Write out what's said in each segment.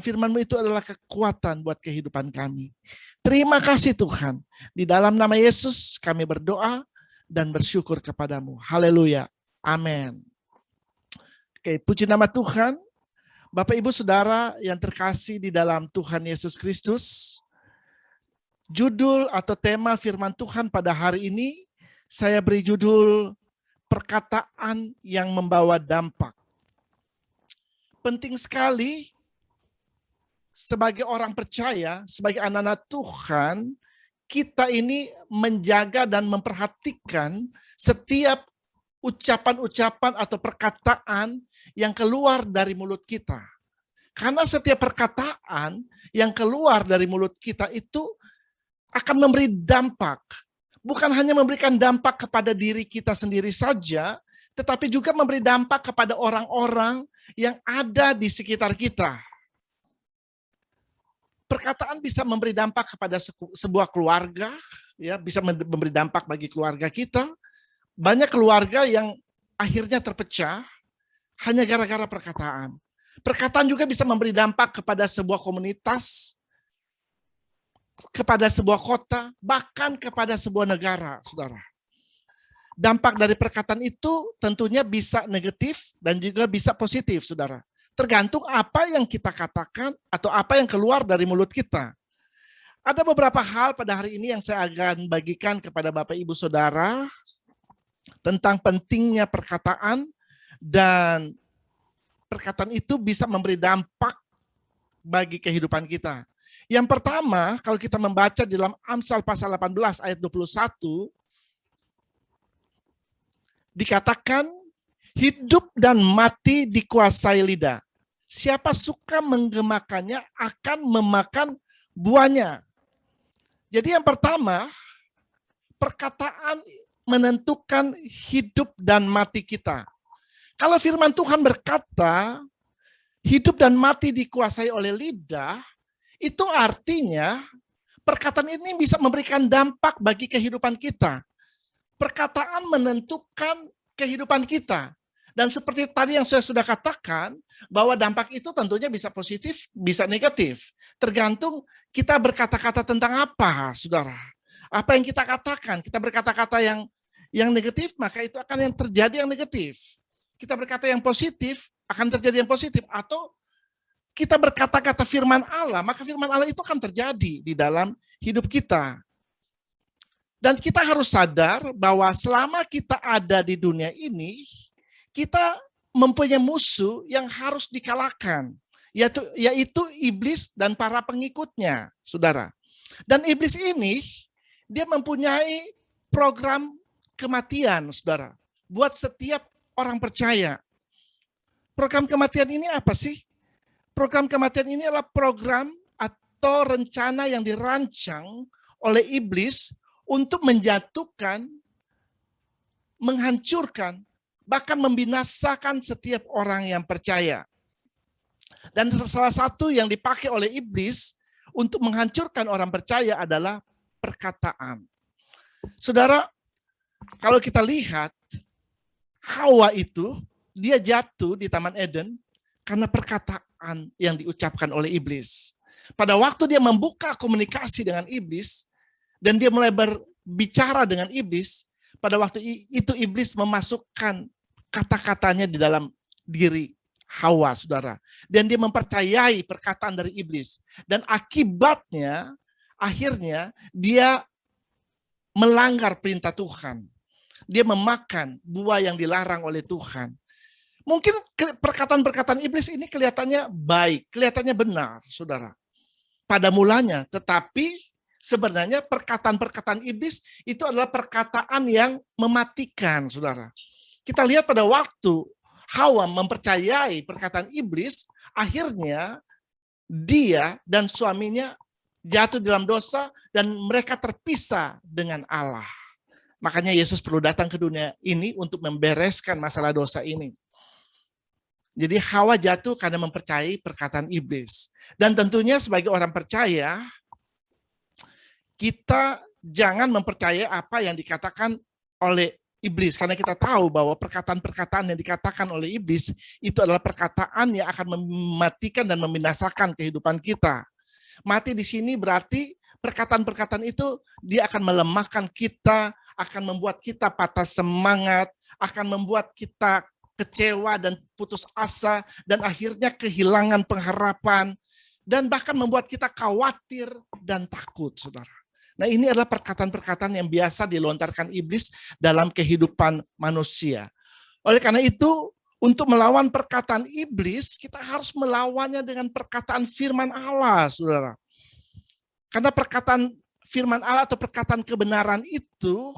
firman-Mu itu adalah kekuatan buat kehidupan kami. Terima kasih Tuhan. Di dalam nama Yesus kami berdoa dan bersyukur kepadamu. Haleluya. Amin. Oke, puji nama Tuhan. Bapak Ibu Saudara yang terkasih di dalam Tuhan Yesus Kristus. Judul atau tema firman Tuhan pada hari ini saya beri judul perkataan yang membawa dampak. Penting sekali sebagai orang percaya, sebagai anak-anak Tuhan, kita ini menjaga dan memperhatikan setiap ucapan-ucapan atau perkataan yang keluar dari mulut kita. Karena setiap perkataan yang keluar dari mulut kita itu akan memberi dampak. Bukan hanya memberikan dampak kepada diri kita sendiri saja, tetapi juga memberi dampak kepada orang-orang yang ada di sekitar kita. Perkataan bisa memberi dampak kepada sebuah keluarga, ya, bisa memberi dampak bagi keluarga kita. Banyak keluarga yang akhirnya terpecah hanya gara-gara perkataan. Perkataan juga bisa memberi dampak kepada sebuah komunitas, kepada sebuah kota, bahkan kepada sebuah negara, saudara. Dampak dari perkataan itu tentunya bisa negatif dan juga bisa positif, saudara. Tergantung apa yang kita katakan atau apa yang keluar dari mulut kita. Ada beberapa hal pada hari ini yang saya akan bagikan kepada Bapak Ibu Saudara tentang pentingnya perkataan, dan perkataan itu bisa memberi dampak bagi kehidupan kita. Yang pertama, kalau kita membaca di dalam Amsal pasal 18 ayat 21, dikatakan, hidup dan mati dikuasai lidah. Siapa suka menggemakannya akan memakan buahnya. Jadi yang pertama, perkataan menentukan hidup dan mati kita. Kalau firman Tuhan berkata, hidup dan mati dikuasai oleh lidah, itu artinya perkataan ini bisa memberikan dampak bagi kehidupan kita. Perkataan menentukan kehidupan kita. Dan seperti tadi yang saya sudah katakan, bahwa dampak itu tentunya bisa positif, bisa negatif. Tergantung kita berkata-kata tentang apa, saudara. Apa yang kita katakan, kita berkata-kata yang negatif, maka itu akan yang terjadi yang negatif. Kita berkata yang positif, akan terjadi yang positif. Atau kita berkata-kata firman Allah, maka firman Allah itu akan terjadi di dalam hidup kita. Dan kita harus sadar bahwa selama kita ada di dunia ini, kita mempunyai musuh yang harus dikalahkan, yaitu iblis dan para pengikutnya, saudara. Dan iblis ini, dia mempunyai program kematian, saudara, buat setiap orang percaya. Program kematian ini apa sih? Program kematian ini adalah program atau rencana yang dirancang oleh iblis untuk menjatuhkan, menghancurkan, bahkan membinasakan setiap orang yang percaya. Dan salah satu yang dipakai oleh iblis untuk menghancurkan orang percaya adalah perkataan. Saudara, kalau kita lihat, Hawa itu, dia jatuh di Taman Eden karena perkataan yang diucapkan oleh iblis. Pada waktu dia membuka komunikasi dengan iblis, dan dia mulai berbicara dengan iblis, pada waktu itu iblis memasukkan kata-katanya di dalam diri Hawa, saudara. Dan dia mempercayai perkataan dari iblis. Dan akibatnya, akhirnya dia melanggar perintah Tuhan. Dia memakan buah yang dilarang oleh Tuhan. Mungkin perkataan-perkataan iblis ini kelihatannya baik, kelihatannya benar, saudara. Pada mulanya, tetapi sebenarnya perkataan-perkataan iblis itu adalah perkataan yang mematikan, saudara. Kita lihat pada waktu Hawa mempercayai perkataan iblis, akhirnya dia dan suaminya jatuh dalam dosa dan mereka terpisah dengan Allah. Makanya Yesus perlu datang ke dunia ini untuk membereskan masalah dosa ini. Jadi Hawa jatuh karena mempercayai perkataan iblis. Dan tentunya sebagai orang percaya, kita jangan mempercayai apa yang dikatakan oleh iblis, karena kita tahu bahwa perkataan-perkataan yang dikatakan oleh iblis itu adalah perkataan yang akan mematikan dan membinasakan kehidupan kita. Mati di sini berarti perkataan-perkataan itu dia akan melemahkan kita, akan membuat kita patah semangat, akan membuat kita kecewa dan putus asa, dan akhirnya kehilangan pengharapan, dan bahkan membuat kita khawatir dan takut, saudara. Nah, ini adalah perkataan-perkataan yang biasa dilontarkan iblis dalam kehidupan manusia. Oleh karena itu, untuk melawan perkataan iblis, kita harus melawannya dengan perkataan firman Allah, saudara. Karena perkataan firman Allah atau perkataan kebenaran itu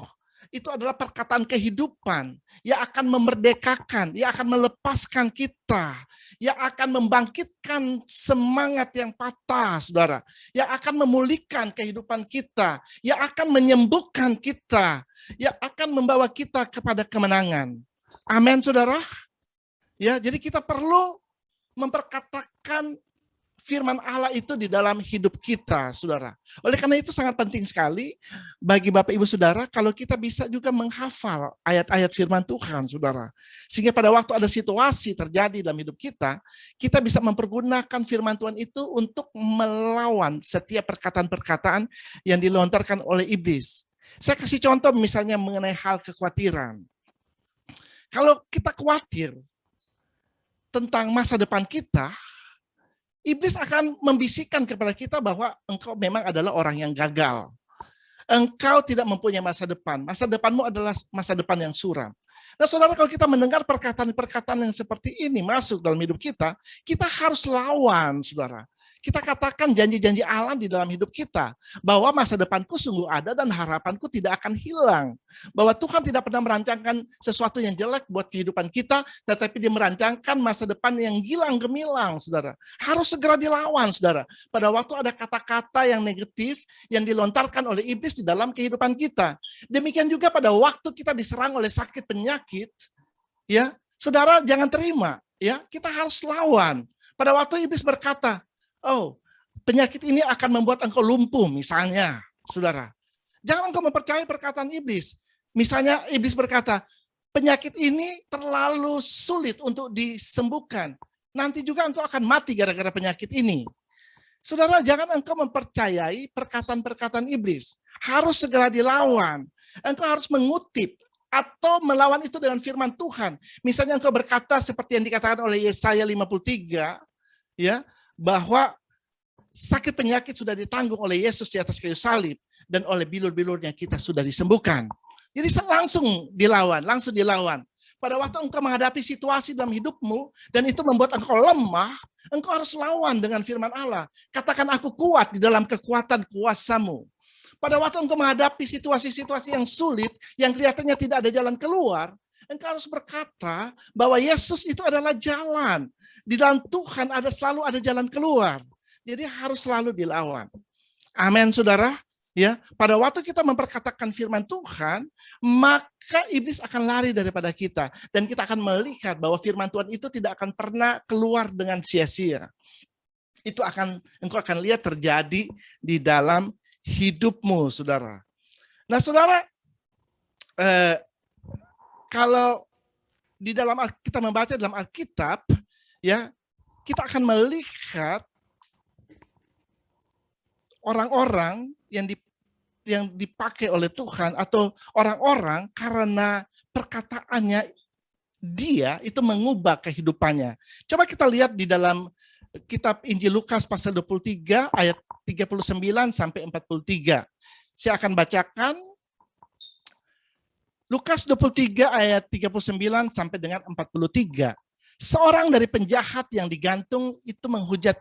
adalah perkataan kehidupan yang akan memerdekakan, yang akan melepaskan kita, yang akan membangkitkan semangat yang patah, saudara, yang akan memulihkan kehidupan kita, yang akan menyembuhkan kita, yang akan membawa kita kepada kemenangan. Amin, saudara. Ya, jadi kita perlu memperkatakan firman Allah itu di dalam hidup kita, saudara. Oleh karena itu sangat penting sekali bagi Bapak Ibu Saudara kalau kita bisa juga menghafal ayat-ayat firman Tuhan, saudara. Sehingga pada waktu ada situasi terjadi dalam hidup kita, kita bisa mempergunakan firman Tuhan itu untuk melawan setiap perkataan-perkataan yang dilontarkan oleh iblis. Saya kasih contoh misalnya mengenai hal kekhawatiran. Kalau kita khawatir tentang masa depan kita, iblis akan membisikkan kepada kita bahwa engkau memang adalah orang yang gagal. Engkau tidak mempunyai masa depan. Masa depanmu adalah masa depan yang suram. Nah, saudara, kalau kita mendengar perkataan-perkataan yang seperti ini masuk dalam hidup kita harus lawan, saudara. Kita katakan janji-janji Allah di dalam hidup kita, bahwa masa depanku sungguh ada dan harapanku tidak akan hilang. Bahwa Tuhan tidak pernah merancangkan sesuatu yang jelek buat kehidupan kita, tetapi Dia merancangkan masa depan yang gilang gemilang, saudara. Harus segera dilawan, saudara. Pada waktu ada kata-kata yang negatif yang dilontarkan oleh iblis di dalam kehidupan kita. Demikian juga pada waktu kita diserang oleh sakit penyakit, ya, saudara jangan terima, ya, kita harus lawan. Pada waktu iblis berkata, oh, penyakit ini akan membuat engkau lumpuh, misalnya, saudara. Jangan engkau mempercayai perkataan iblis. Misalnya iblis berkata, penyakit ini terlalu sulit untuk disembuhkan. Nanti juga engkau akan mati gara-gara penyakit ini. Saudara, jangan engkau mempercayai perkataan-perkataan iblis. Harus segera dilawan. Engkau harus mengutip atau melawan itu dengan firman Tuhan. Misalnya engkau berkata seperti yang dikatakan oleh Yesaya 53, ya, bahwa sakit penyakit sudah ditanggung oleh Yesus di atas kayu salib, dan oleh bilur-bilurnya kita sudah disembuhkan. Jadi langsung dilawan. Pada waktu engkau menghadapi situasi dalam hidupmu, dan itu membuat engkau lemah, engkau harus lawan dengan firman Allah. Katakan, aku kuat di dalam kekuatan kuasamu. Pada waktu engkau menghadapi situasi-situasi yang sulit, yang kelihatannya tidak ada jalan keluar, engkau harus berkata bahwa Yesus itu adalah jalan. Di dalam Tuhan selalu ada jalan keluar. Jadi harus selalu dilawan. Amin, saudara. Ya, pada waktu kita memperkatakan firman Tuhan, maka iblis akan lari daripada kita, dan kita akan melihat bahwa firman Tuhan itu tidak akan pernah keluar dengan sia-sia. Itu engkau akan lihat terjadi di dalam hidupmu, saudara. Nah, saudara, kalau di dalam kita membaca dalam Alkitab, ya, kita akan melihat orang-orang yang dipakai oleh Tuhan, atau orang-orang karena perkataannya dia itu mengubah kehidupannya. Coba kita lihat di dalam kitab Injil Lukas pasal 23 ayat 39 sampai 43. Saya akan bacakan Lukas 23 ayat 39 sampai dengan 43. Seorang dari penjahat yang digantung itu menghujat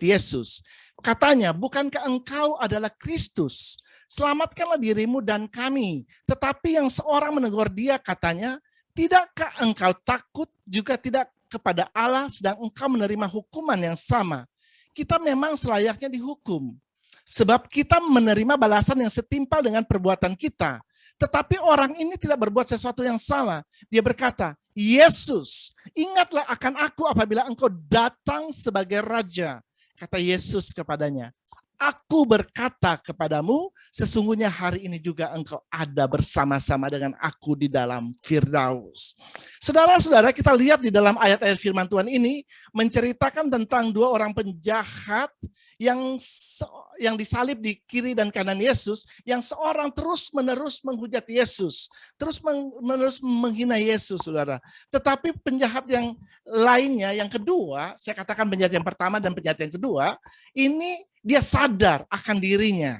Yesus. Katanya, bukankah engkau adalah Kristus? Selamatkanlah dirimu dan kami. Tetapi yang seorang menegur dia, katanya, tidakkah engkau takut juga tidak kepada Allah, sedang engkau menerima hukuman yang sama? Kita memang selayaknya dihukum, sebab kita menerima balasan yang setimpal dengan perbuatan kita. Tetapi orang ini tidak berbuat sesuatu yang salah. Dia berkata, Yesus, ingatlah akan aku apabila engkau datang sebagai raja. Kata Yesus kepadanya, Aku berkata kepadamu, sesungguhnya hari ini juga engkau ada bersama-sama dengan aku di dalam Firdaus. Saudara-saudara, kita lihat di dalam ayat-ayat firman Tuhan ini menceritakan tentang dua orang penjahat yang disalib di kiri dan kanan Yesus, yang seorang terus-menerus menghujat Yesus, terus-menerus menghina Yesus, saudara. Tetapi penjahat yang lainnya, yang kedua, saya katakan penjahat yang pertama dan penjahat yang kedua, ini dia sadar akan dirinya.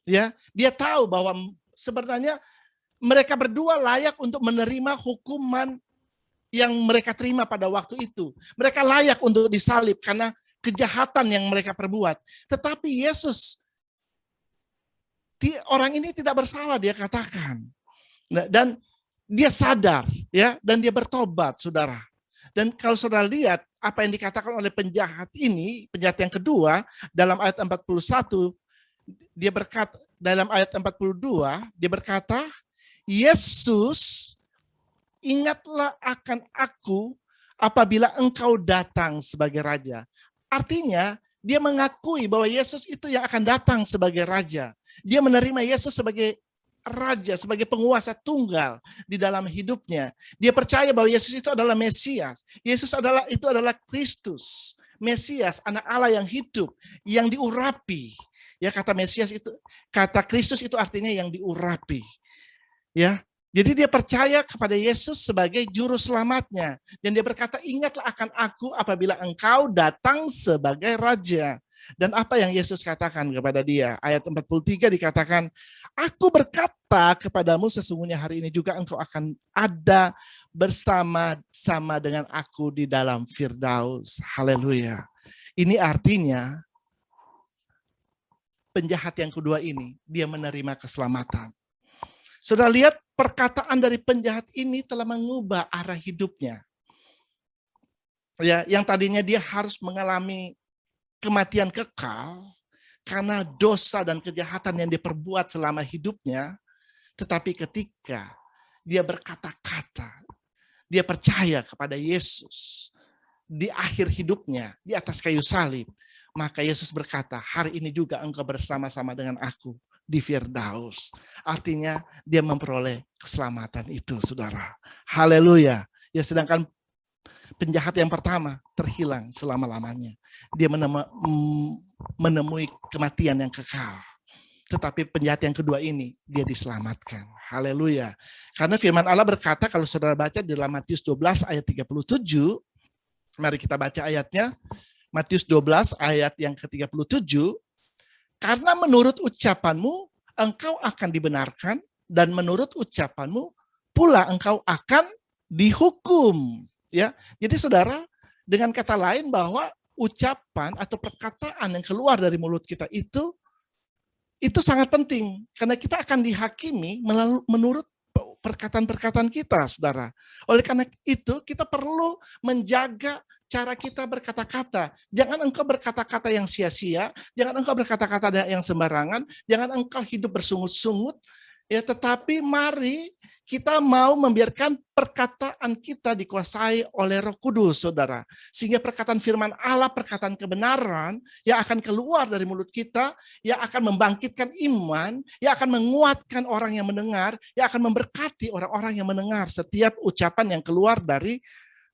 Ya, dia tahu bahwa sebenarnya mereka berdua layak untuk menerima hukuman yang mereka terima pada waktu itu. Mereka layak untuk disalib karena kejahatan yang mereka perbuat. Tetapi Yesus, orang ini tidak bersalah, dia katakan. Dan dia sadar, ya, dan dia bertobat, saudara. Dan kalau saudara lihat apa yang dikatakan oleh penjahat ini, penjahat yang kedua, dalam ayat 41, dia berkata, dalam ayat 42, dia berkata, Yesus, ingatlah akan aku apabila engkau datang sebagai raja. Artinya, dia mengakui bahwa Yesus itu yang akan datang sebagai raja. Dia menerima Yesus sebagai raja, sebagai penguasa tunggal di dalam hidupnya. Dia percaya bahwa Yesus itu adalah Mesias. Yesus itu adalah Kristus, Mesias, anak Allah yang hidup, yang diurapi. Ya, kata Mesias itu, kata Kristus itu artinya yang diurapi. Ya, jadi dia percaya kepada Yesus sebagai juru selamatnya. Dan dia berkata, ingatlah akan aku apabila engkau datang sebagai raja. Dan apa yang Yesus katakan kepada dia? Ayat 43 dikatakan, aku berkata kepadamu sesungguhnya hari ini juga engkau akan ada bersama-sama dengan aku di dalam Firdaus. Haleluya. Ini artinya penjahat yang kedua ini, dia menerima keselamatan. Sudah lihat perkataan dari penjahat ini telah mengubah arah hidupnya. Ya, yang tadinya dia harus mengalami kematian kekal karena dosa dan kejahatan yang diperbuat selama hidupnya, tetapi ketika dia berkata-kata, dia percaya kepada Yesus di akhir hidupnya di atas kayu salib, maka Yesus berkata, hari ini juga engkau bersama-sama dengan aku di Firdaus. Artinya dia memperoleh keselamatan itu, saudara. Haleluya. Ya, sedangkan penjahat yang pertama terhilang selama-lamanya. Dia menemui kematian yang kekal. Tetapi penjahat yang kedua ini, dia diselamatkan. Haleluya. Karena firman Allah berkata, kalau saudara baca di dalam Matius 12 ayat 37, mari kita baca ayatnya. Matius 12 ayat yang ke-37, karena menurut ucapanmu engkau akan dibenarkan dan menurut ucapanmu pula engkau akan dihukum. Ya, jadi saudara, dengan kata lain bahwa ucapan atau perkataan yang keluar dari mulut kita itu sangat penting karena kita akan dihakimi menurut perkataan-perkataan kita, saudara. Oleh karena itu, kita perlu menjaga cara kita berkata-kata. Jangan engkau berkata-kata yang sia-sia, jangan engkau berkata-kata yang sembarangan, jangan engkau hidup bersungut-sungut, ya, tetapi mari kita mau membiarkan perkataan kita dikuasai oleh Roh Kudus, saudara. Sehingga perkataan firman Allah, perkataan kebenaran yang akan keluar dari mulut kita, yang akan membangkitkan iman, yang akan menguatkan orang yang mendengar, yang akan memberkati orang-orang yang mendengar setiap ucapan yang keluar dari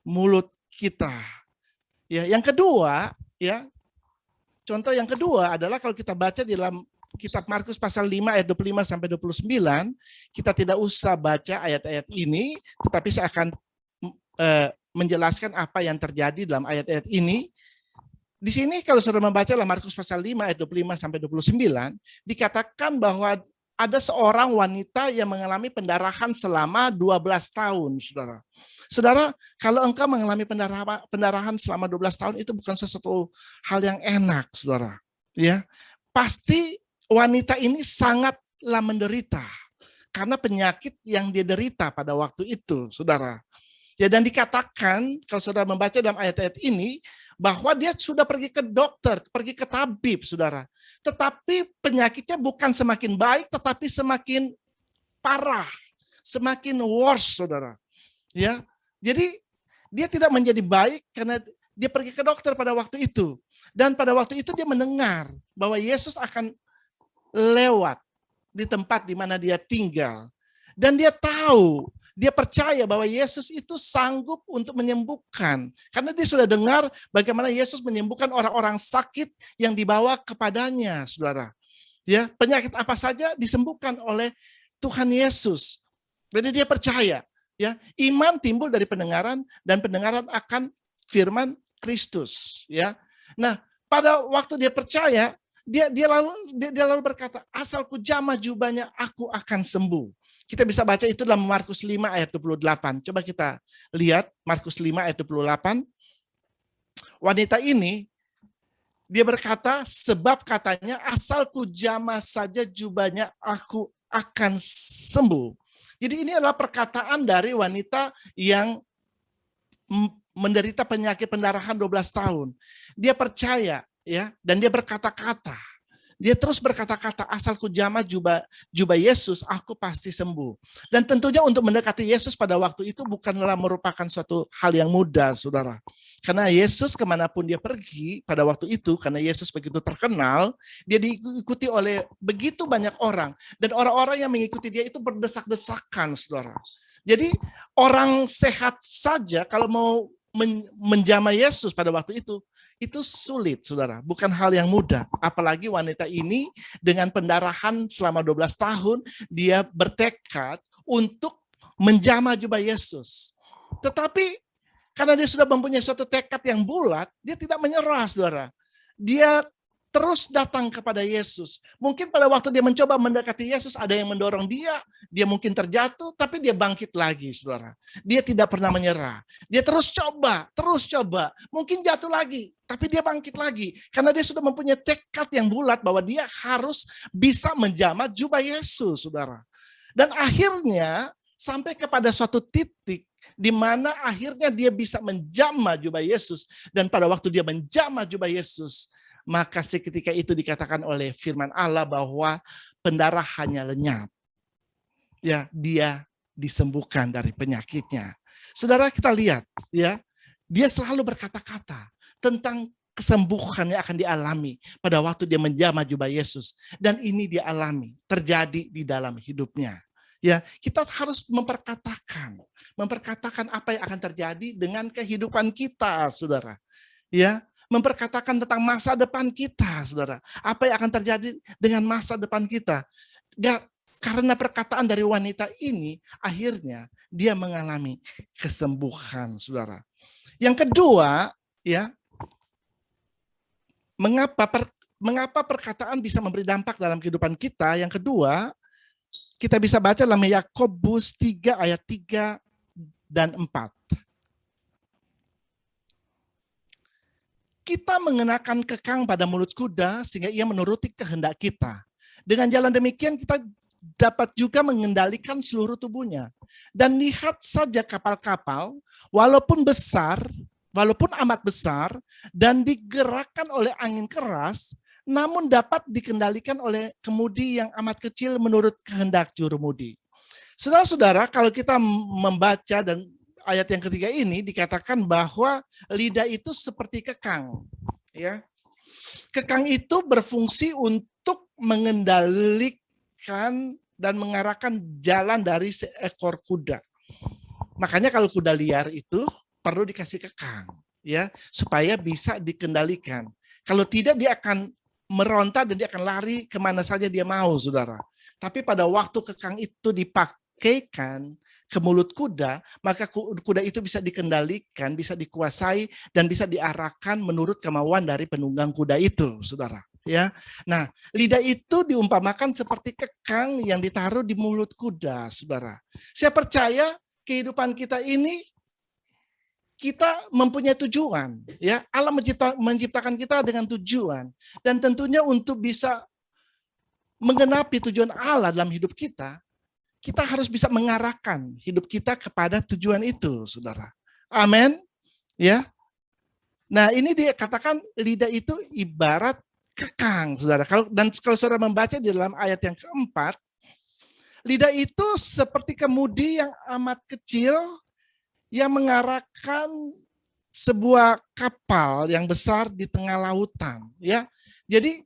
mulut kita. Ya, yang kedua, ya, contoh yang kedua adalah kalau kita baca di dalam Kitab Markus pasal 5 ayat 25 sampai 29, kita tidak usah baca ayat-ayat ini, tetapi saya akan menjelaskan apa yang terjadi dalam ayat-ayat ini. Di sini kalau saudara membaca dalam Markus pasal 5 ayat 25 sampai 29, dikatakan bahwa ada seorang wanita yang mengalami pendarahan selama 12 tahun, saudara. Saudara, kalau engkau mengalami pendarahan selama 12 tahun itu bukan sesuatu hal yang enak, saudara. Ya, pasti wanita ini sangatlah menderita karena penyakit yang dia derita pada waktu itu, saudara. Ya, dan dikatakan kalau saudara membaca dalam ayat-ayat ini bahwa dia sudah pergi ke dokter, pergi ke tabib, saudara. Tetapi penyakitnya bukan semakin baik, tetapi semakin parah, semakin worse, saudara. Ya, jadi dia tidak menjadi baik karena dia pergi ke dokter pada waktu itu. Dan pada waktu itu dia mendengar bahwa Yesus akan lewat di tempat di mana dia tinggal. Dan dia tahu, dia percaya bahwa Yesus itu sanggup untuk menyembuhkan. Karena dia sudah dengar bagaimana Yesus menyembuhkan orang-orang sakit yang dibawa kepadanya, saudara. Ya, penyakit apa saja disembuhkan oleh Tuhan Yesus. Jadi dia percaya, ya, iman timbul dari pendengaran dan pendengaran akan firman Kristus, ya. Nah, pada waktu dia percaya, dia lalu berkata, asalku jamah jubahnya aku akan sembuh. Kita bisa baca itu dalam Markus 5 ayat 28. Coba kita lihat Markus 5 ayat 28. Wanita ini dia berkata, sebab katanya asalku jamah saja jubahnya aku akan sembuh. Jadi ini adalah perkataan dari wanita yang menderita penyakit pendarahan 12 tahun. Dia percaya, ya, dan dia berkata-kata. Dia terus berkata-kata, asalku jamah jubah Yesus, aku pasti sembuh. Dan tentunya untuk mendekati Yesus pada waktu itu bukanlah merupakan suatu hal yang mudah, saudara. Karena Yesus kemanapun dia pergi pada waktu itu, karena Yesus begitu terkenal, dia diikuti oleh begitu banyak orang. Dan orang-orang yang mengikuti dia itu berdesak-desakan, saudara. Jadi orang sehat saja kalau mau menjamah Yesus pada waktu itu sulit, saudara. Bukan hal yang mudah. Apalagi wanita ini dengan pendarahan selama 12 tahun, dia bertekad untuk menjamah jubah Yesus. Tetapi karena dia sudah mempunyai suatu tekad yang bulat, dia tidak menyerah, saudara. Dia terus datang kepada Yesus. Mungkin pada waktu dia mencoba mendekati Yesus, ada yang mendorong dia mungkin terjatuh, tapi dia bangkit lagi, saudara. Dia tidak pernah menyerah. Dia terus coba. Mungkin jatuh lagi, tapi dia bangkit lagi. Karena dia sudah mempunyai tekad yang bulat bahwa dia harus bisa menjamah jubah Yesus, saudara. Dan akhirnya sampai kepada suatu titik di mana akhirnya dia bisa menjamah jubah Yesus. Dan pada waktu dia menjamah jubah Yesus, maka seketika itu dikatakan oleh firman Allah bahwa pendarahannya lenyap. Ya, dia disembuhkan dari penyakitnya. Saudara, kita lihat, ya, dia selalu berkata-kata tentang kesembuhan yang akan dialami pada waktu dia menjamah jubah Yesus. Dan ini dia alami, terjadi di dalam hidupnya. Ya, kita harus memperkatakan apa yang akan terjadi dengan kehidupan kita, saudara. Ya, memperkatakan tentang masa depan kita, saudara. Apa yang akan terjadi dengan masa depan kita. Karena perkataan dari wanita ini, akhirnya dia mengalami kesembuhan, saudara. Yang kedua, ya, mengapa perkataan bisa memberi dampak dalam kehidupan kita? Yang kedua, kita bisa baca dalam Yakobus 3 ayat 3 dan 4. Kita mengenakan kekang pada mulut kuda sehingga ia menuruti kehendak kita. Dengan jalan demikian kita dapat juga mengendalikan seluruh tubuhnya. Dan lihat saja kapal-kapal, walaupun amat besar, dan digerakkan oleh angin keras, namun dapat dikendalikan oleh kemudi yang amat kecil menurut kehendak jurumudi. Saudara-saudara, kalau kita membaca dan ayat yang ketiga ini dikatakan bahwa lidah itu seperti kekang. Ya. Kekang itu berfungsi untuk mengendalikan dan mengarahkan jalan dari seekor kuda. Makanya kalau kuda liar itu perlu dikasih kekang, ya, supaya bisa dikendalikan. Kalau tidak dia akan meronta dan dia akan lari kemana saja dia mau, saudara. Tapi pada waktu kekang itu dipakaikan ke mulut kuda, maka kuda itu bisa dikendalikan, bisa dikuasai, dan bisa diarahkan menurut kemauan dari penunggang kuda itu, saudara. Ya, nah lidah itu diumpamakan seperti kekang yang ditaruh di mulut kuda, saudara. Saya percaya kehidupan kita ini kita mempunyai tujuan, ya. Allah menciptakan kita dengan tujuan, dan tentunya untuk bisa menggenapi tujuan Allah dalam hidup kita harus bisa mengarahkan hidup kita kepada tujuan itu, saudara. Amin. Ya. Nah, ini dia katakan lidah itu ibarat kekang, saudara. Kalau saudara membaca di dalam ayat yang keempat, lidah itu seperti kemudi yang amat kecil yang mengarahkan sebuah kapal yang besar di tengah lautan, ya. Jadi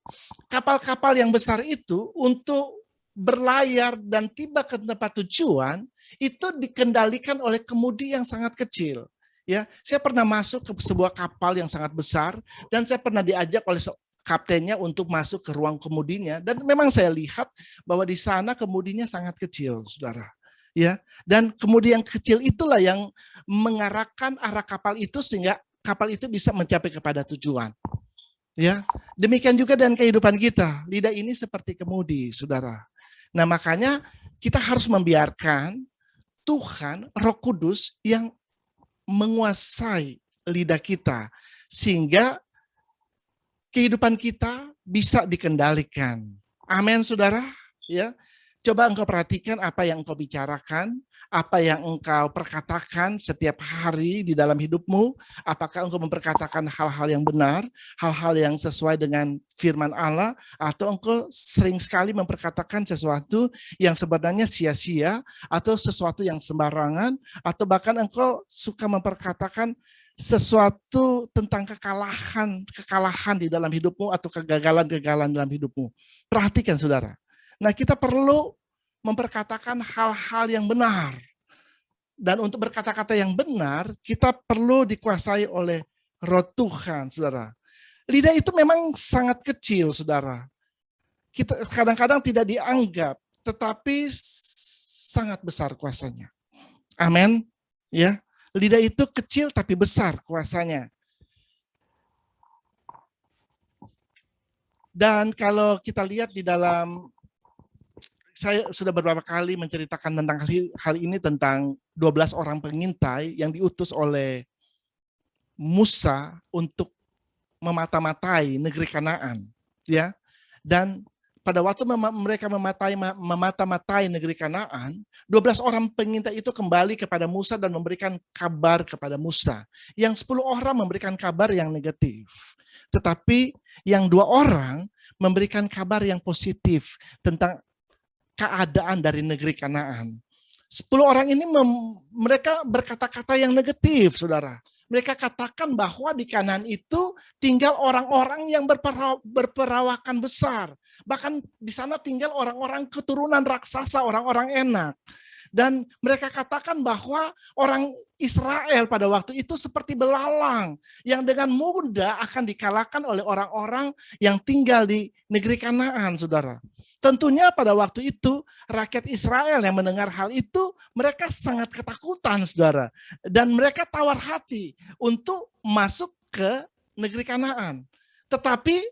kapal-kapal yang besar itu untuk berlayar dan tiba ke tempat tujuan itu dikendalikan oleh kemudi yang sangat kecil. Ya, saya pernah masuk ke sebuah kapal yang sangat besar dan saya pernah diajak oleh kaptennya untuk masuk ke ruang kemudinya dan memang saya lihat bahwa di sana kemudinya sangat kecil, Saudara. Ya, dan kemudi yang kecil itulah yang mengarahkan arah kapal itu sehingga kapal itu bisa mencapai kepada tujuan. Ya, demikian juga dengan kehidupan kita. Lidah ini seperti kemudi, Saudara. Nah, makanya kita harus membiarkan Tuhan, Roh Kudus yang menguasai lidah kita sehingga kehidupan kita bisa dikendalikan. Amin, Saudara. Ya. Coba engkau perhatikan apa yang engkau bicarakan, apa yang engkau perkatakan setiap hari di dalam hidupmu. Apakah engkau memperkatakan hal-hal yang benar, hal-hal yang sesuai dengan firman Allah, atau engkau sering sekali memperkatakan sesuatu yang sebenarnya sia-sia, atau sesuatu yang sembarangan, atau bahkan engkau suka memperkatakan sesuatu tentang kekalahan di dalam hidupmu atau kegagalan-kegagalan dalam hidupmu. Perhatikan, Saudara. Nah, kita perlu memperkatakan hal-hal yang benar. Dan untuk berkata-kata yang benar, kita perlu dikuasai oleh Roh Tuhan, Saudara. Lidah itu memang sangat kecil, Saudara. Kita kadang-kadang tidak dianggap, tetapi sangat besar kuasanya. Amin. Ya. Lidah itu kecil tapi besar kuasanya. Dan kalau kita lihat di dalam, saya sudah beberapa kali menceritakan tentang hal ini, tentang 12 orang pengintai yang diutus oleh Musa untuk memata-matai negeri Kanaan, ya. Dan pada waktu mereka memata-matai negeri Kanaan, 12 orang pengintai itu kembali kepada Musa dan memberikan kabar kepada Musa. Yang 10 orang memberikan kabar yang negatif. Tetapi yang 2 orang memberikan kabar yang positif tentang keadaan dari negeri Kanaan. 10 orang ini mereka berkata-kata yang negatif, Saudara. Mereka katakan bahwa di Kanaan itu tinggal orang-orang yang berperawakan besar. Bahkan di sana tinggal orang-orang keturunan raksasa, orang-orang enak. Dan mereka katakan bahwa orang Israel pada waktu itu seperti belalang yang dengan mudah akan dikalahkan oleh orang-orang yang tinggal di negeri Kanaan, Saudara. Tentunya pada waktu itu rakyat Israel yang mendengar hal itu mereka sangat ketakutan, Saudara. Dan mereka tawar hati untuk masuk ke negeri Kanaan. Tetapi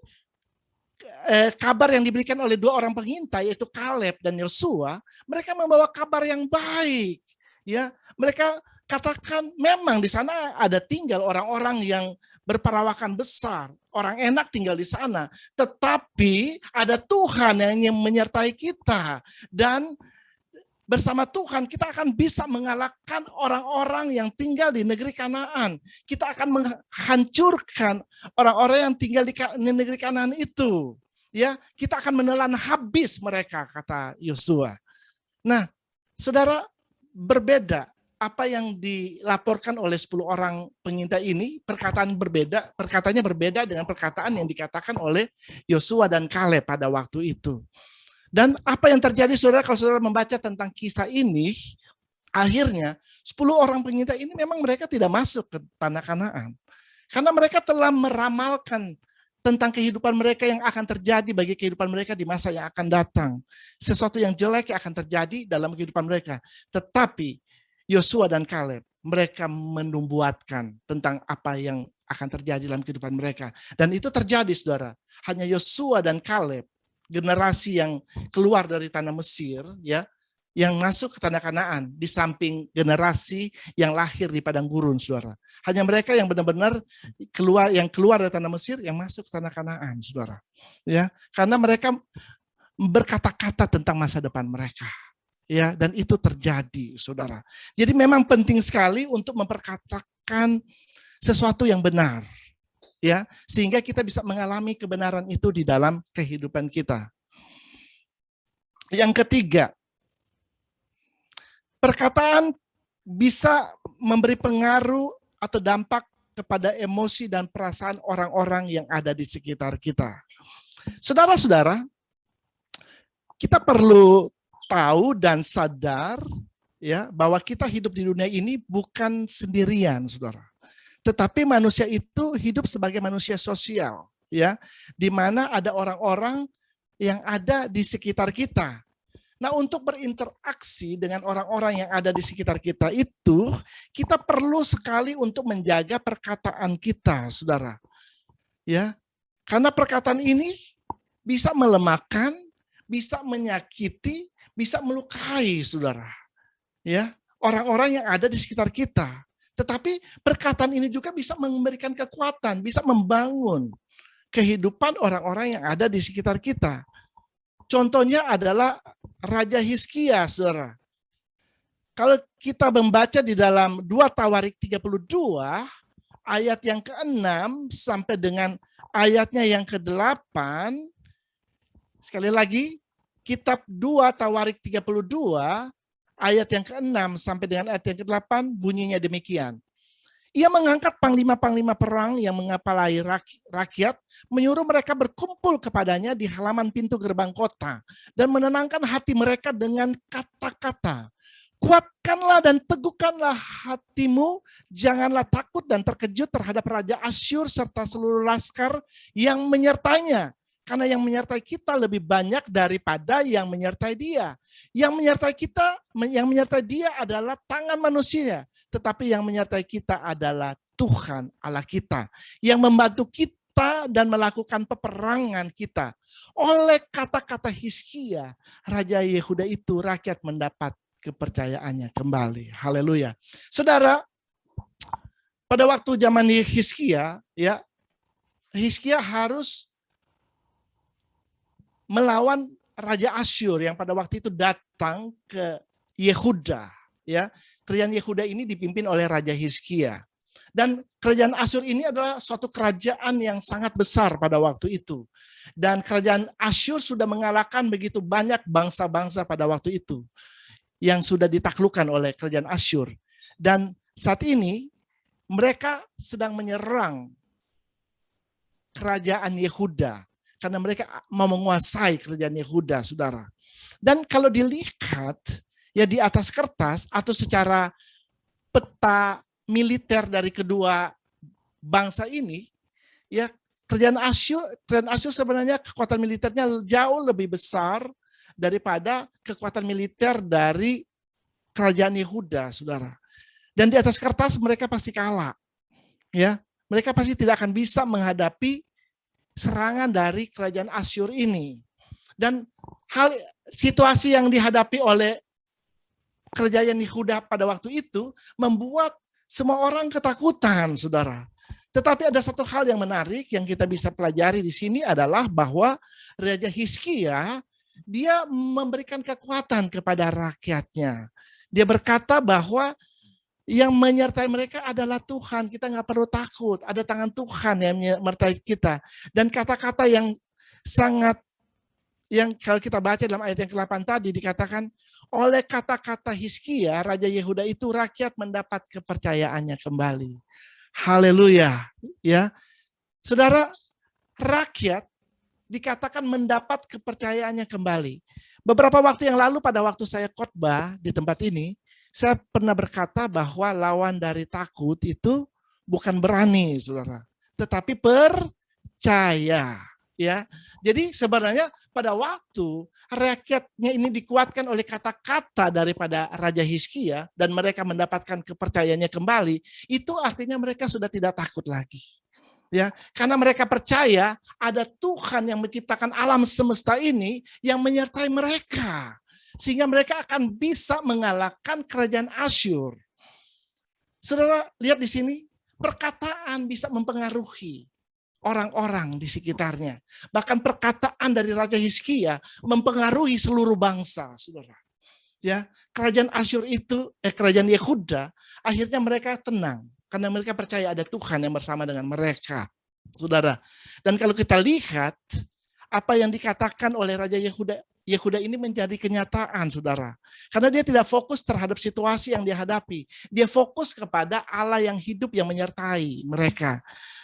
kabar yang diberikan oleh 2 orang pengintai yaitu Kaleb dan Yosua, mereka membawa kabar yang baik. Ya, mereka katakan memang di sana ada tinggal orang-orang yang berperawakan besar, orang enak tinggal di sana, tetapi ada Tuhan yang menyertai kita dan bersama Tuhan kita akan bisa mengalahkan orang-orang yang tinggal di negeri Kanaan. Kita akan menghancurkan orang-orang yang tinggal di negeri Kanaan itu. Ya, kita akan menelan habis mereka, kata Yosua. Nah, Saudara, berbeda apa yang dilaporkan oleh 10 orang pengintai ini, perkataannya berbeda dengan perkataan yang dikatakan oleh Yosua dan Kaleb pada waktu itu. Dan apa yang terjadi, Saudara, kalau Saudara membaca tentang kisah ini, akhirnya 10 orang pengintai ini memang mereka tidak masuk ke tanah Kanaan. Karena mereka telah meramalkan tentang kehidupan mereka yang akan terjadi bagi kehidupan mereka di masa yang akan datang. Sesuatu yang jelek yang akan terjadi dalam kehidupan mereka. Tetapi Yosua dan Kaleb, mereka menumbuatkan tentang apa yang akan terjadi dalam kehidupan mereka. Dan itu terjadi, Saudara. Hanya Yosua dan Kaleb, generasi yang keluar dari tanah Mesir, ya, yang masuk ke tanah Kanaan di samping generasi yang lahir di padang gurun, Saudara. Hanya mereka yang benar-benar keluar dari tanah Mesir yang masuk ke tanah Kanaan, Saudara. Ya, karena mereka berkata-kata tentang masa depan mereka. Ya, dan itu terjadi, Saudara. Jadi memang penting sekali untuk memperkatakan sesuatu yang benar. Ya, sehingga kita bisa mengalami kebenaran itu di dalam kehidupan kita. Yang ketiga, perkataan bisa memberi pengaruh atau dampak kepada emosi dan perasaan orang-orang yang ada di sekitar kita. Saudara-saudara, kita perlu tahu dan sadar ya bahwa kita hidup di dunia ini bukan sendirian, saudara. Tetapi manusia itu hidup sebagai manusia sosial, ya, di mana ada orang-orang yang ada di sekitar kita. Nah, untuk berinteraksi dengan orang-orang yang ada di sekitar kita itu, kita perlu sekali untuk menjaga perkataan kita, saudara. Ya, karena perkataan ini bisa melemahkan, bisa menyakiti, bisa melukai, saudara. Ya, orang-orang yang ada di sekitar kita. Tetapi perkataan ini juga bisa memberikan kekuatan, bisa membangun kehidupan orang-orang yang ada di sekitar kita. Contohnya adalah Raja Hizkia, saudara. Kalau kita membaca di dalam 2 Tawarik 32, ayat yang ke-6 sampai dengan ayatnya yang ke-8, sekali lagi, kitab 2 Tawarik 32, ayat yang ke-6 sampai dengan ayat yang ke-8, bunyinya demikian. Ia mengangkat panglima-panglima perang yang mengepalai rakyat, menyuruh mereka berkumpul kepadanya di halaman pintu gerbang kota, dan menenangkan hati mereka dengan kata-kata. Kuatkanlah dan teguhkanlah hatimu, janganlah takut dan terkejut terhadap Raja Asyur serta seluruh laskar yang menyertainya. Karena yang menyertai kita lebih banyak daripada yang menyertai dia. Yang menyertai dia adalah tangan manusia. Tetapi yang menyertai kita adalah Tuhan Allah kita. Yang membantu kita dan melakukan peperangan kita. Oleh kata-kata Hizkia, Raja Yehuda itu rakyat mendapat kepercayaannya kembali. Haleluya. Saudara, pada waktu zaman Hizkia, ya, Hizkia harus melawan Raja Asyur yang pada waktu itu datang ke Yehuda. Ya, kerajaan Yehuda ini dipimpin oleh Raja Hizkia. Dan kerajaan Asyur ini adalah suatu kerajaan yang sangat besar pada waktu itu. Dan kerajaan Asyur sudah mengalahkan begitu banyak bangsa-bangsa pada waktu itu yang sudah ditaklukkan oleh kerajaan Asyur. Dan saat ini mereka sedang menyerang kerajaan Yehuda. Karena mereka mau menguasai kerajaan Yehuda, saudara. Dan kalau dilihat ya di atas kertas atau secara peta militer dari kedua bangsa ini, ya kerajaan Asyur sebenarnya kekuatan militernya jauh lebih besar daripada kekuatan militer dari kerajaan Yehuda, saudara. Dan di atas kertas mereka pasti kalah, ya. Mereka pasti tidak akan bisa menghadapi serangan dari kerajaan Asyur ini. Dan situasi yang dihadapi oleh kerajaan Yehuda pada waktu itu membuat semua orang ketakutan, saudara. Tetapi ada satu hal yang menarik yang kita bisa pelajari di sini adalah bahwa Raja Hizkia dia memberikan kekuatan kepada rakyatnya. Dia berkata bahwa yang menyertai mereka adalah Tuhan. Kita nggak perlu takut. Ada tangan Tuhan yang menyertai kita. Dan kata-kata yang sangat, yang kalau kita baca dalam ayat yang ke-8 tadi dikatakan, oleh kata-kata Hizkia, Raja Yehuda itu rakyat mendapat kepercayaannya kembali. Haleluya. Ya, saudara, rakyat dikatakan mendapat kepercayaannya kembali. Beberapa waktu yang lalu pada waktu saya khotbah di tempat ini, saya pernah berkata bahwa lawan dari takut itu bukan berani, saudara, tetapi percaya. Ya, jadi sebenarnya pada waktu rakyatnya ini dikuatkan oleh kata-kata daripada Raja Hizkia dan mereka mendapatkan kepercayaannya kembali, itu artinya mereka sudah tidak takut lagi. Ya, karena mereka percaya ada Tuhan yang menciptakan alam semesta ini yang menyertai mereka. Sehingga mereka akan bisa mengalahkan kerajaan Asyur. Saudara, lihat di sini, perkataan bisa mempengaruhi orang-orang di sekitarnya. Bahkan perkataan dari Raja Hizkia mempengaruhi seluruh bangsa, saudara. Ya, kerajaan Asyur itu, kerajaan Yehuda, akhirnya mereka tenang. Karena mereka percaya ada Tuhan yang bersama dengan mereka, saudara. Dan kalau kita lihat, apa yang dikatakan oleh Raja Yehuda Yehuda ini menjadi kenyataan, saudara. Karena dia tidak fokus terhadap situasi yang dia hadapi. Dia fokus kepada Allah yang hidup yang menyertai mereka.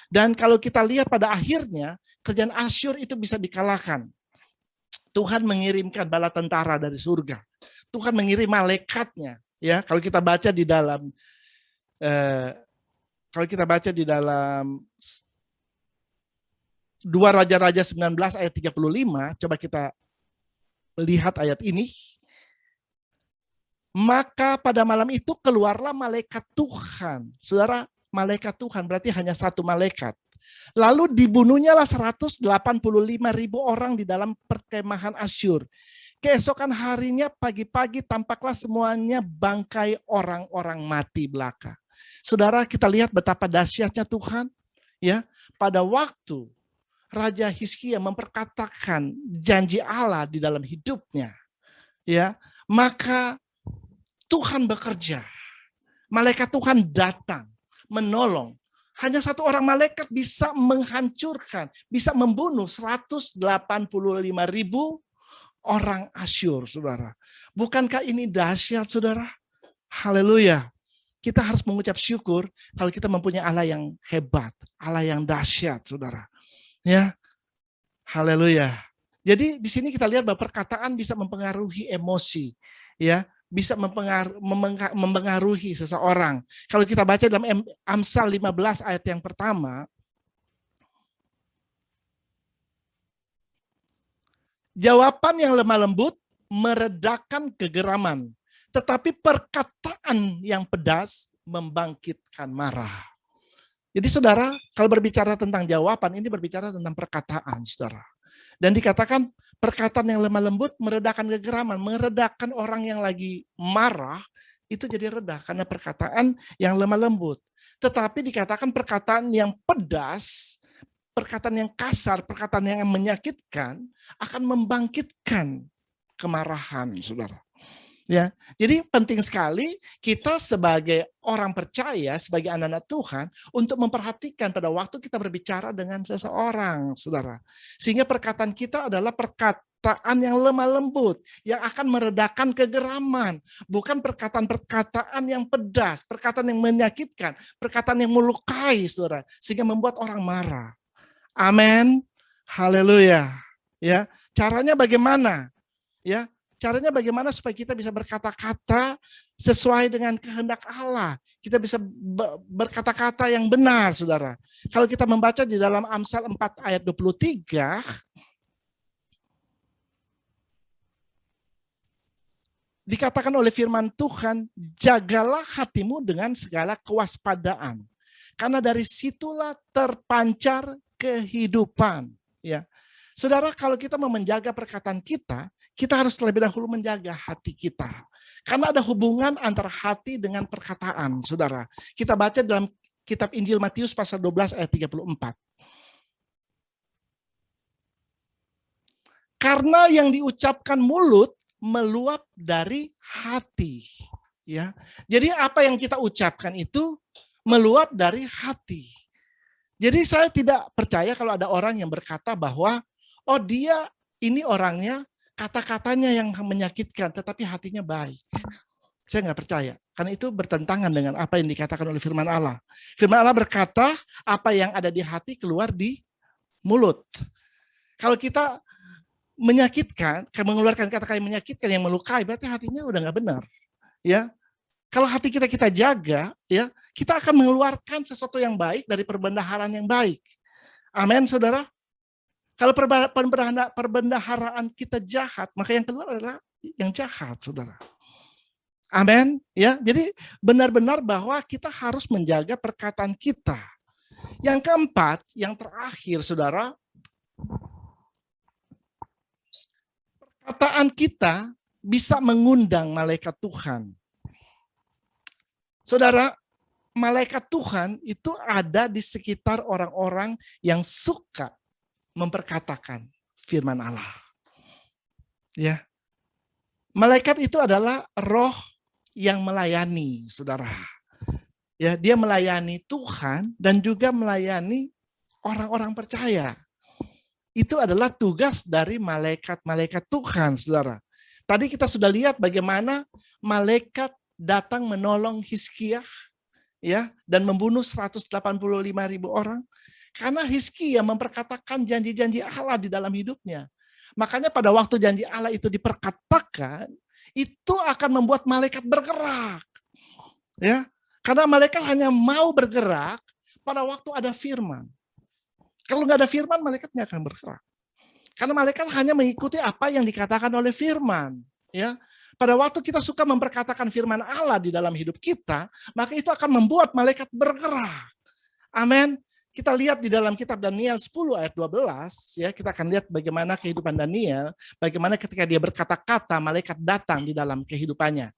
Dan kalau kita lihat pada akhirnya, kerajaan Asyur itu bisa dikalahkan. Tuhan mengirimkan bala tentara dari surga. Tuhan mengirim malaikatnya. Ya, kalau kita baca di dalam Dua Raja-Raja 19 ayat 35, coba kita lihat ayat ini. Maka pada malam itu keluarlah malaikat Tuhan. Saudara, malaikat Tuhan berarti hanya satu malaikat. Lalu dibunuhnyalah 185.000 orang di dalam perkemahan Asyur. Keesokan harinya pagi-pagi tampaklah semuanya bangkai orang-orang mati belaka. Saudara, kita lihat betapa dahsyatnya Tuhan. Ya, pada waktu Raja Hizkia memperkatakan janji Allah di dalam hidupnya, ya, maka Tuhan bekerja. Malaikat Tuhan datang, menolong. Hanya satu orang malaikat bisa menghancurkan, bisa membunuh 185.000 orang Asyur, saudara. Bukankah ini dahsyat, saudara? Haleluya. Kita harus mengucap syukur kalau kita mempunyai Allah yang hebat, Allah yang dahsyat, saudara. Ya, haleluya. Jadi di sini kita lihat bahwa perkataan bisa mempengaruhi emosi, ya, bisa mempengaruhi seseorang. Kalau kita baca dalam Amsal 15 ayat yang pertama, jawaban yang lemah lembut meredakan kegeraman, tetapi perkataan yang pedas membangkitkan marah. Jadi saudara, kalau berbicara tentang jawaban, ini berbicara tentang perkataan, saudara. Dan dikatakan perkataan yang lemah lembut meredakan kegeraman, meredakan orang yang lagi marah, itu jadi reda karena perkataan yang lemah lembut. Tetapi dikatakan perkataan yang pedas, perkataan yang kasar, perkataan yang menyakitkan, akan membangkitkan kemarahan, saudara. Ya, jadi penting sekali kita sebagai orang percaya, sebagai anak-anak Tuhan, untuk memperhatikan pada waktu kita berbicara dengan seseorang, saudara. Sehingga perkataan kita adalah perkataan yang lemah lembut, yang akan meredakan kegeraman. Bukan perkataan-perkataan yang pedas, perkataan yang menyakitkan, perkataan yang melukai, saudara. Sehingga membuat orang marah. Amin. Haleluya. Ya, caranya bagaimana? Ya, caranya bagaimana supaya kita bisa berkata-kata sesuai dengan kehendak Allah. Kita bisa berkata-kata yang benar, saudara. Kalau kita membaca di dalam Amsal 4 ayat 23, dikatakan oleh firman Tuhan, jagalah hatimu dengan segala kewaspadaan. Karena dari situlah terpancar kehidupan. Ya, saudara, kalau kita mau menjaga perkataan kita harus terlebih dahulu menjaga hati kita. Karena ada hubungan antara hati dengan perkataan, saudara. Kita baca dalam kitab Injil Matius pasal 12 ayat 34. Karena yang diucapkan mulut meluap dari hati. Ya, jadi apa yang kita ucapkan itu meluap dari hati. Jadi saya tidak percaya kalau ada orang yang berkata bahwa, oh dia ini orangnya kata-katanya yang menyakitkan, tetapi hatinya baik. Saya nggak percaya, karena itu bertentangan dengan apa yang dikatakan oleh firman Allah. Firman Allah berkata, apa yang ada di hati keluar di mulut. Kalau kita menyakitkan, mengeluarkan kata-kata yang menyakitkan, yang melukai, berarti hatinya udah nggak benar. Ya, kalau hati kita jaga, ya, kita akan mengeluarkan sesuatu yang baik dari perbendaharaan yang baik. Amin, saudara. Kalau perbendaharaan kita jahat, maka yang keluar adalah yang jahat, saudara. Amin. Ya, jadi benar-benar bahwa kita harus menjaga perkataan kita. Yang keempat, yang terakhir, saudara, perkataan kita bisa mengundang malaikat Tuhan. Saudara, malaikat Tuhan itu ada di sekitar orang-orang yang suka memperkatakan firman Allah. Ya. Malaikat itu adalah roh yang melayani, saudara. Ya, dia melayani Tuhan dan juga melayani orang-orang percaya. Itu adalah tugas dari malaikat-malaikat Tuhan, saudara. Tadi kita sudah lihat bagaimana malaikat datang menolong Hizkia, ya, dan membunuh 185.000 orang. Karena Hizkia memperkatakan janji-janji Allah di dalam hidupnya. Makanya pada waktu janji Allah itu diperkatakan, itu akan membuat malaikat bergerak. Ya, karena malaikat hanya mau bergerak pada waktu ada firman. Kalau nggak ada firman, malaikat nggak akan bergerak. Karena malaikat hanya mengikuti apa yang dikatakan oleh firman. Ya, pada waktu kita suka memperkatakan firman Allah di dalam hidup kita, maka itu akan membuat malaikat bergerak. Amin. Kita lihat di dalam kitab Daniel 10 ayat 12, ya, kita akan lihat bagaimana kehidupan Daniel, bagaimana ketika dia berkata-kata, malaikat datang di dalam kehidupannya.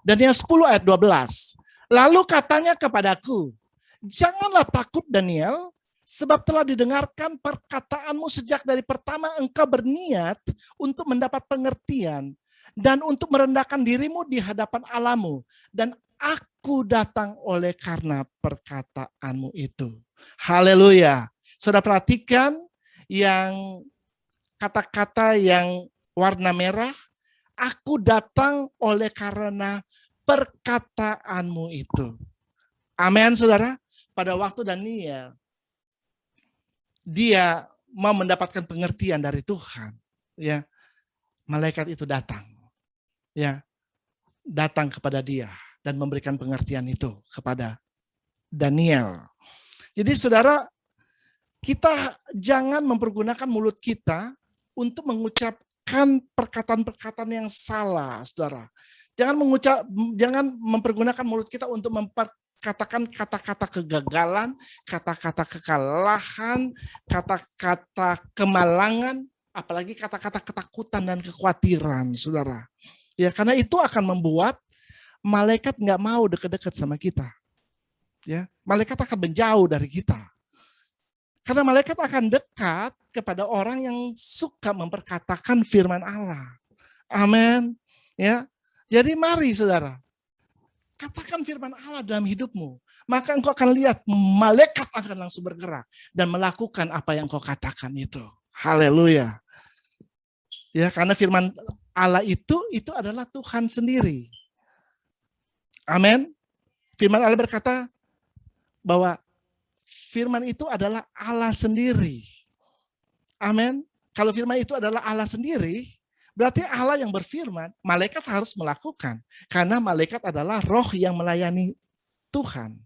Daniel 10 ayat 12. Lalu katanya kepadaku, janganlah takut Daniel, sebab telah didengarkan perkataanmu sejak dari pertama engkau berniat untuk mendapat pengertian dan untuk merendahkan dirimu di hadapan Allahmu. Dan aku datang oleh karena perkataanmu itu. Haleluya. Saudara perhatikan yang kata-kata yang warna merah. Aku datang oleh karena perkataanmu itu. Amin, saudara. Pada waktu Daniel, dia mau mendapatkan pengertian dari Tuhan, ya, malaikat itu datang, ya, datang kepada dia dan memberikan pengertian itu kepada Daniel. Jadi saudara, kita jangan mempergunakan mulut kita untuk mengucapkan perkataan-perkataan yang salah, saudara. Jangan mempergunakan mulut kita untuk katakan kata-kata kegagalan, kata-kata kekalahan, kata-kata kemalangan, apalagi kata-kata ketakutan dan kekhawatiran, saudara. Ya, karena itu akan membuat malaikat nggak mau dekat-dekat sama kita. Ya, malaikat akan menjauh dari kita. Karena malaikat akan dekat kepada orang yang suka memperkatakan firman Allah. Amin. Ya, jadi mari saudara, katakan firman Allah dalam hidupmu. Maka engkau akan lihat malaikat akan langsung bergerak dan melakukan apa yang engkau katakan itu. Haleluya. Ya, karena firman Allah itu adalah Tuhan sendiri. Amin. Firman Allah berkata bahwa firman itu adalah Allah sendiri. Amin. Kalau firman itu adalah Allah sendiri, berarti Allah yang berfirman, malaikat harus melakukan. Karena malaikat adalah roh yang melayani Tuhan.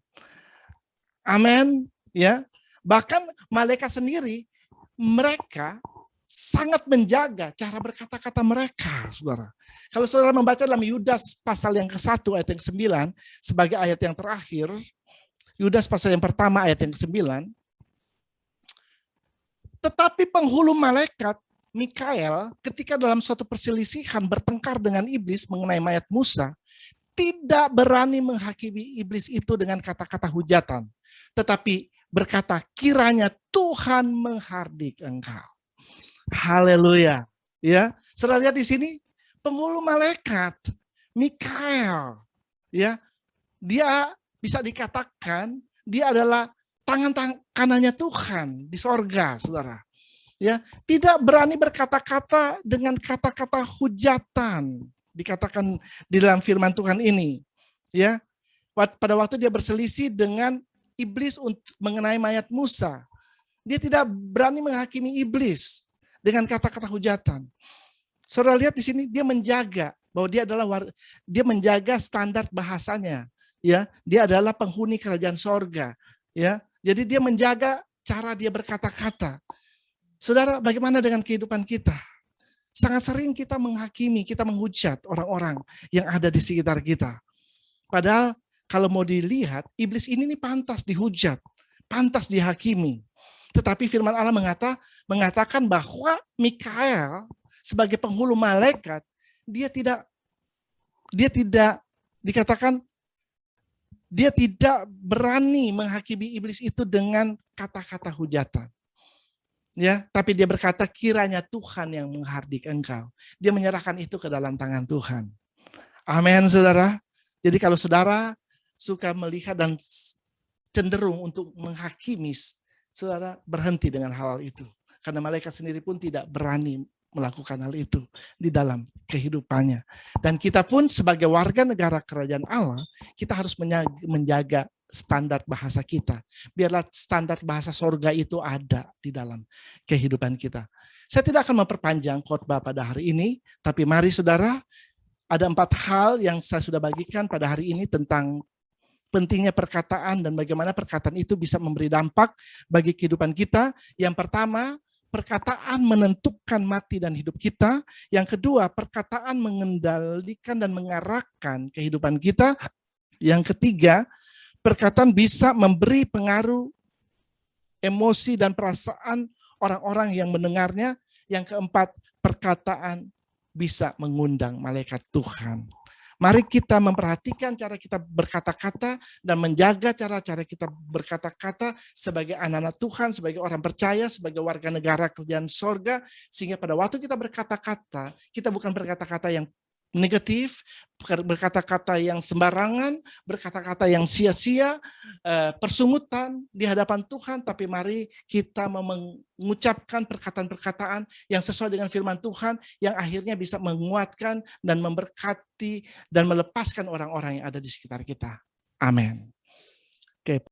Amin. Ya. Bahkan malaikat sendiri, mereka sangat menjaga cara berkata-kata mereka, saudara. Kalau saudara membaca dalam Yudas pasal yang ke-1 ayat yang ke-9, sebagai ayat yang terakhir, Yudas pasal yang pertama ayat yang ke-9, tetapi penghulu malaikat Mikael ketika dalam suatu perselisihan bertengkar dengan iblis mengenai mayat Musa, tidak berani menghakimi iblis itu dengan kata-kata hujatan, tetapi berkata, kiranya Tuhan menghardik engkau. Haleluya. Ya, saudara lihat di sini penghulu malaikat Mikael, ya, dia bisa dikatakan dia adalah tangan kanannya Tuhan di sorga, saudara. Ya, tidak berani berkata-kata dengan kata-kata hujatan, dikatakan di dalam firman Tuhan ini. Ya, pada waktu dia berselisih dengan iblis mengenai mayat Musa, dia tidak berani menghakimi iblis dengan kata-kata hujatan. Saudara lihat di sini dia menjaga bahwa dia menjaga standar bahasanya. Ya, dia adalah penghuni kerajaan sorga. Ya, jadi dia menjaga cara dia berkata-kata. Saudara, bagaimana dengan kehidupan kita? Sangat sering kita menghakimi, kita menghujat orang-orang yang ada di sekitar kita. Padahal kalau mau dilihat, iblis ini pantas dihujat, pantas dihakimi. Tetapi firman Allah mengatakan bahwa Mikael sebagai penghulu malaikat, dia tidak dikatakan dia tidak berani menghakimi iblis itu dengan kata-kata hujatan. Ya, tapi dia berkata kiranya Tuhan yang menghardik engkau. Dia menyerahkan itu ke dalam tangan Tuhan. Amin, saudara. Jadi kalau saudara suka melihat dan cenderung untuk menghakimi, saudara berhenti dengan hal itu. Karena malaikat sendiri pun tidak berani melakukan hal itu di dalam kehidupannya. Dan kita pun sebagai warga negara kerajaan Allah, kita harus menjaga standar bahasa kita. Biarlah standar bahasa sorga itu ada di dalam kehidupan kita. Saya tidak akan memperpanjang khotbah pada hari ini, tapi mari saudara, ada 4 hal yang saya sudah bagikan pada hari ini tentang pentingnya perkataan dan bagaimana perkataan itu bisa memberi dampak bagi kehidupan kita. Yang pertama, perkataan menentukan mati dan hidup kita. Yang kedua, perkataan mengendalikan dan mengarahkan kehidupan kita. Yang ketiga, perkataan bisa memberi pengaruh emosi dan perasaan orang-orang yang mendengarnya. Yang keempat, perkataan bisa mengundang malaikat Tuhan. Mari kita memperhatikan cara kita berkata-kata dan menjaga cara-cara kita berkata-kata sebagai anak-anak Tuhan, sebagai orang percaya, sebagai warga negara kerajaan sorga, sehingga pada waktu kita berkata-kata, kita bukan berkata-kata yang negatif, berkata-kata yang sembarangan, berkata-kata yang sia-sia, persungutan di hadapan Tuhan, tapi mari kita mengucapkan perkataan-perkataan yang sesuai dengan firman Tuhan, yang akhirnya bisa menguatkan dan memberkati dan melepaskan orang-orang yang ada di sekitar kita. Amin. Oke.